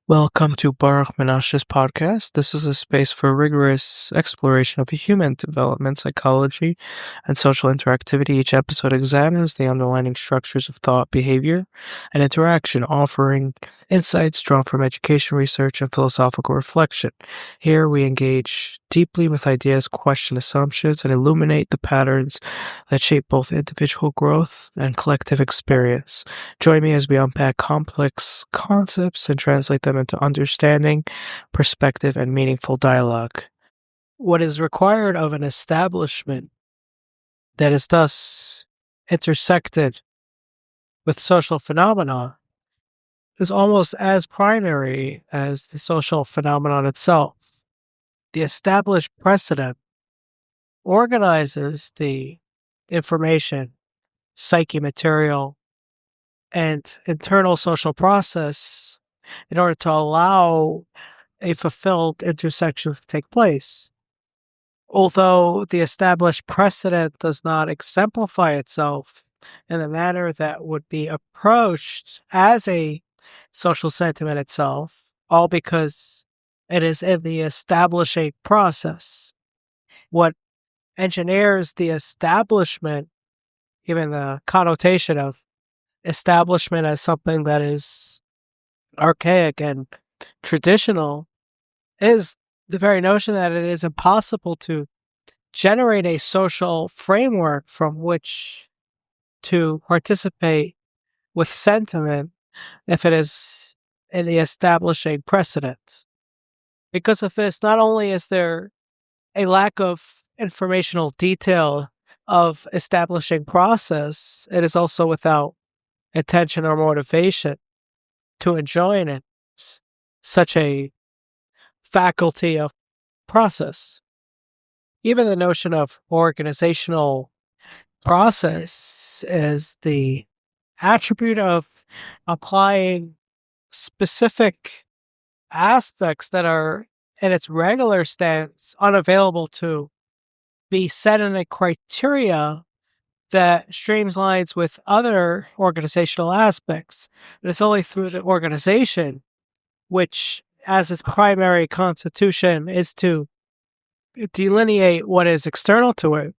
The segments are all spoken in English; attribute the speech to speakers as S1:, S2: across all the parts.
S1: Welcome to Baruch Menashe's podcast. This is a space for rigorous exploration of human development, psychology, and social interactivity. Each episode examines the underlying structures of thought, behavior, and interaction, offering insights drawn from education, research, and philosophical reflection. Here we engage deeply with ideas, question assumptions, and illuminate the patterns that shape both individual growth and collective experience. Join me as we unpack complex concepts and translate them into understanding, perspective, and meaningful dialogue. What is required of an establishment that is thus intersected with social phenomena is almost as primary as the social phenomenon itself. The established precedent organizes the information, psyche material, and internal social process in order to allow a fulfilled intersection to take place. Although the established precedent does not exemplify itself in the manner that would be approached as a social sentiment itself, all because it is in the establishing process. What engineers the establishment, even the connotation of establishment as something that is archaic and traditional, is the very notion that it is impossible to generate a social framework from which to participate with sentiment if it is in the establishing precedent. Because of this, not only is there a lack of informational detail of establishing process, it is also without intention or motivation to enjoin it, such a faculty of process. Even the notion of organizational process is the attribute of applying specific aspects that are in its regular stance unavailable to be set in a criteria that streamlines with other organizational aspects. And it's only through the organization, which as its primary constitution is to delineate what is external to it,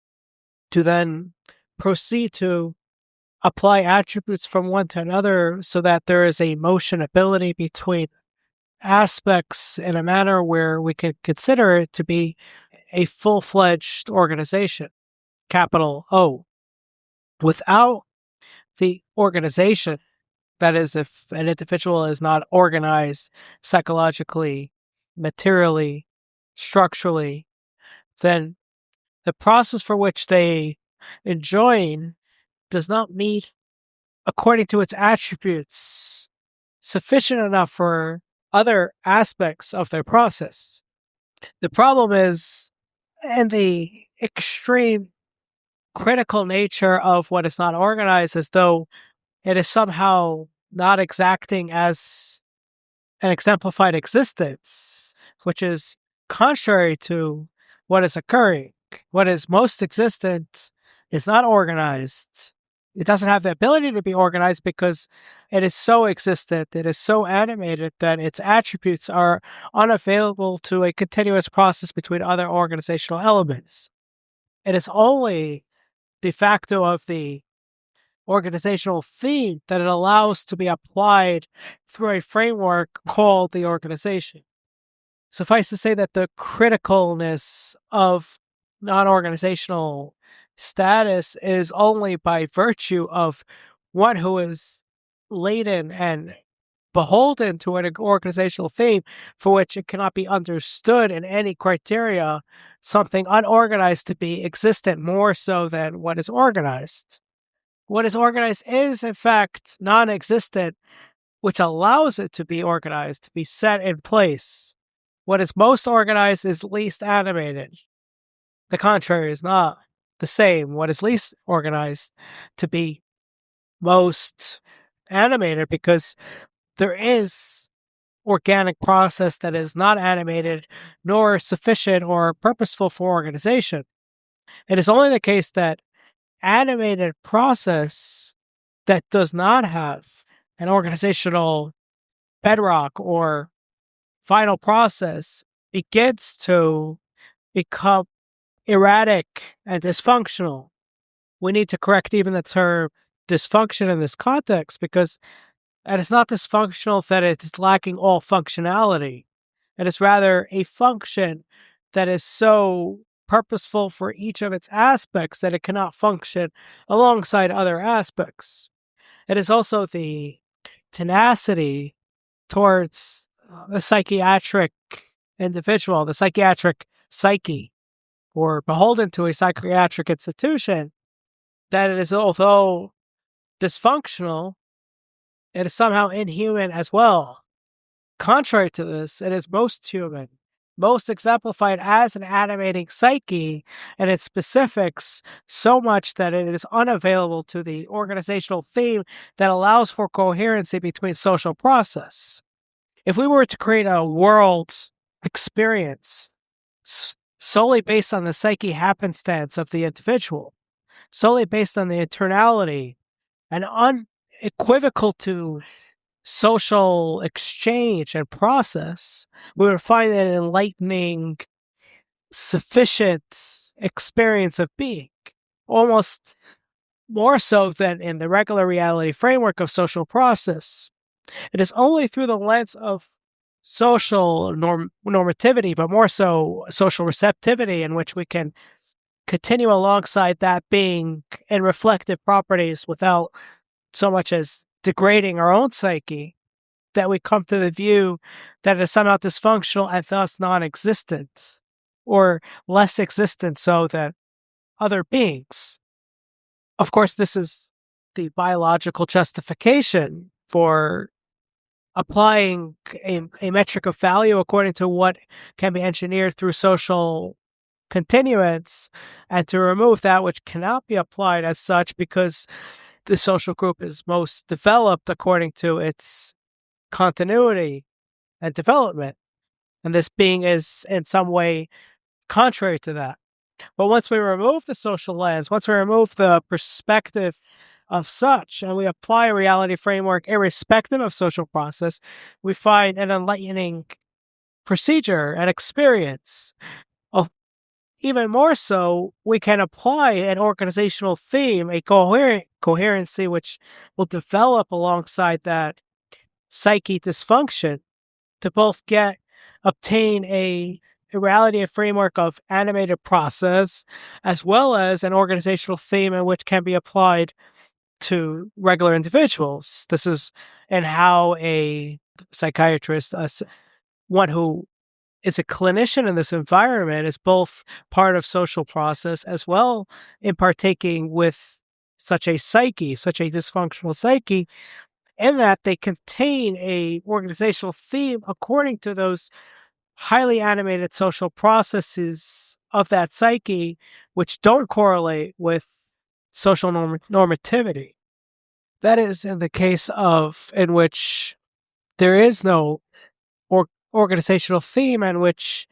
S1: to then proceed to apply attributes from one to another so that there is a motionability between aspects in a manner where we can consider it to be a full-fledged organization, capital O. Without the organization, that is, if an individual is not organized psychologically, materially, structurally, then the process for which they enjoin does not meet, according to its attributes, sufficient enough for other aspects of their process. The problem is in the extreme critical nature of what is not organized, as though it is somehow not exacting as an exemplified existence, which is contrary to what is occurring. What is most existent is not organized. It doesn't have the ability to be organized because it is so existent, it is so animated that its attributes are unavailable to a continuous process between other organizational elements. It is only de facto of the organizational theme that it allows to be applied through a framework called the organization. Suffice to say that the criticalness of non-organizational status is only by virtue of one who is laden and beholden to an organizational theme for which it cannot be understood in any criteria, something unorganized to be existent more so than what is organized. What is organized is, in fact, non-existent, which allows it to be organized, to be set in place. What is most organized is least animated. The contrary is not the same. What is least organized to be most animated, because there is organic process that is not animated nor sufficient or purposeful for organization. It is only the case that animated process that does not have an organizational bedrock or final process begins to become erratic and dysfunctional. We need to correct even the term dysfunction in this context, because it is not dysfunctional that it is lacking all functionality. It is rather a function that is so purposeful for each of its aspects that it cannot function alongside other aspects. It is also the tenacity towards the psychiatric individual, the psychiatric psyche, or beholden to a psychiatric institution, that it is, although dysfunctional, it is somehow inhuman as well. Contrary to this, it is most human, most exemplified as an animating psyche and its specifics, so much that it is unavailable to the organizational theme that allows for coherency between social process. If we were to create a world experience solely based on the psyche happenstance of the individual, solely based on the internality, and unequivocal to social exchange and process, we would find an enlightening, sufficient experience of being, almost more so than in the regular reality framework of social process. It is only through the lens of social normativity, but more so social receptivity, in which we can continue alongside that being in reflective properties without so much as degrading our own psyche, that we come to the view that it is somehow dysfunctional and thus non-existent, or less existent so than other beings. Of course, this is the biological justification for applying a metric of value according to what can be engineered through social continuance, and to remove that which cannot be applied as such, because the social group is most developed according to its continuity and development, and this being is in some way contrary to that. But once we remove the social lens, once we remove the perspective of such, and we apply a reality framework irrespective of social process, we find an enlightening procedure and experience. Even more so, we can apply an organizational theme, a coherency, which will develop alongside that psyche dysfunction, to both obtain a reality and framework of animated process, as well as an organizational theme in which can be applied to regular individuals. This is in how a psychiatrist, one who is a clinician in this environment, is both part of social process as well in partaking with such a psyche, such a dysfunctional psyche, in that they contain a organizational theme according to those highly animated social processes of that psyche, which don't correlate with social normativity. That is in the case in which there is no organizational theme, in which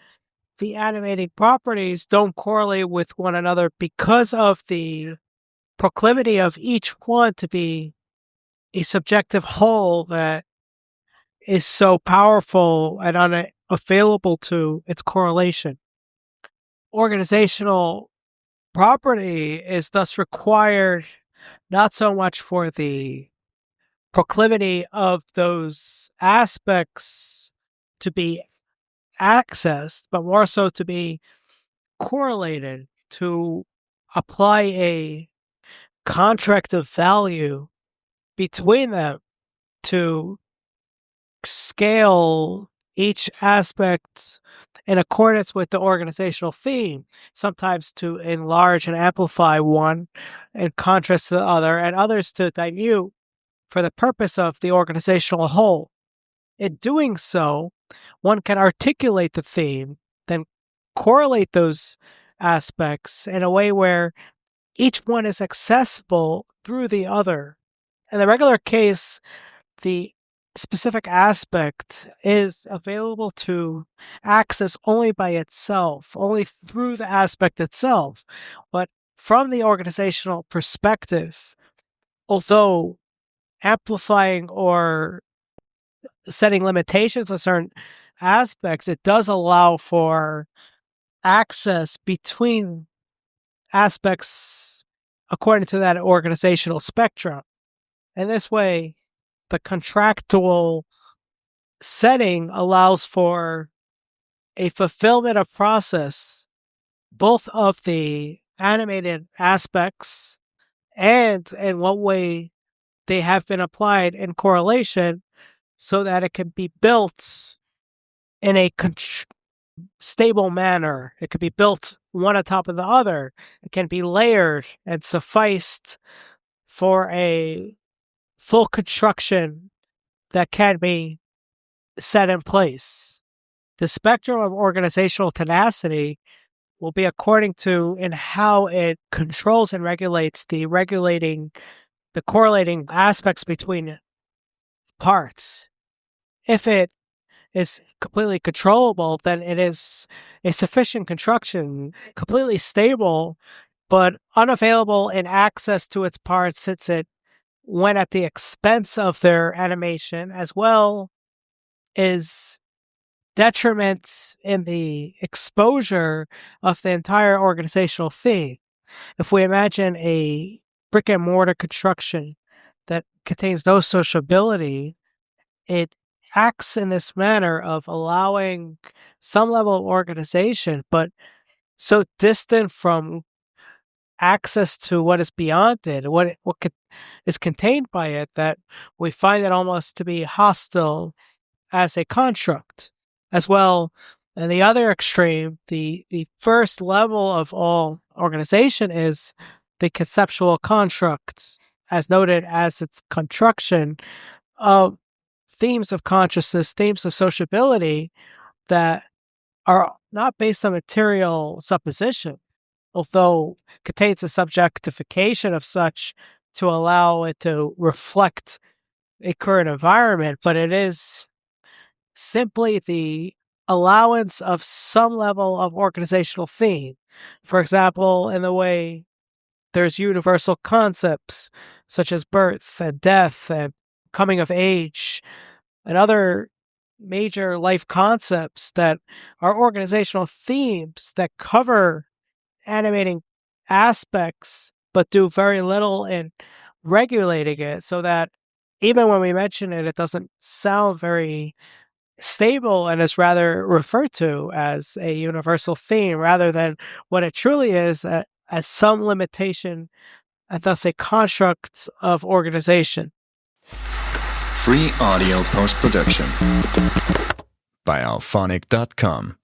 S1: the animating properties don't correlate with one another because of the proclivity of each one to be a subjective whole that is so powerful and unavailable to its correlation. Organizational property is thus required not so much for the proclivity of those aspects to be accessed, but more so to be correlated, to apply a contract of value between them, to scale each aspect in accordance with the organizational theme, sometimes to enlarge and amplify one in contrast to the other, and others to dilute for the purpose of the organizational whole. In doing so, one can articulate the theme, then correlate those aspects in a way where each one is accessible through the other. In the regular case, the specific aspect is available to access only by itself, only through the aspect itself. But from the organizational perspective, although amplifying or setting limitations on certain aspects, it does allow for access between aspects according to that organizational spectrum. And this way, the contractual setting allows for a fulfillment of process, both of the animated aspects and in what way they have been applied in correlation, so that it can be built in a stable manner. It could be built one on top of the other. It can be layered and sufficed for a full construction that can be set in place. The spectrum of organizational tenacity will be according to in how it controls and regulates the correlating aspects between parts. If it is completely controllable, then it is a sufficient construction, completely stable, but unavailable in access to its parts, since it went at the expense of their animation, as well as detriment in the exposure of the entire organizational theme. If we imagine a brick and mortar construction that contains no sociability, it acts in this manner of allowing some level of organization, but so distant from access to what is beyond it, what is contained by it, that we find it almost to be hostile as a construct. As well, in the other extreme, the first level of all organization is the conceptual construct, as noted as its construction of themes of consciousness, themes of sociability that are not based on material supposition, although contains a subjectification of such to allow it to reflect a current environment, but it is simply the allowance of some level of organizational theme. For example, in the way there's universal concepts such as birth and death and coming of age and other major life concepts that are organizational themes that cover animating aspects but do very little in regulating it, so that even when we mention it, it doesn't sound very stable and is rather referred to as a universal theme rather than what it truly is, as some limitation and thus a construct of organization.
S2: Free audio post-production by alphonic.com.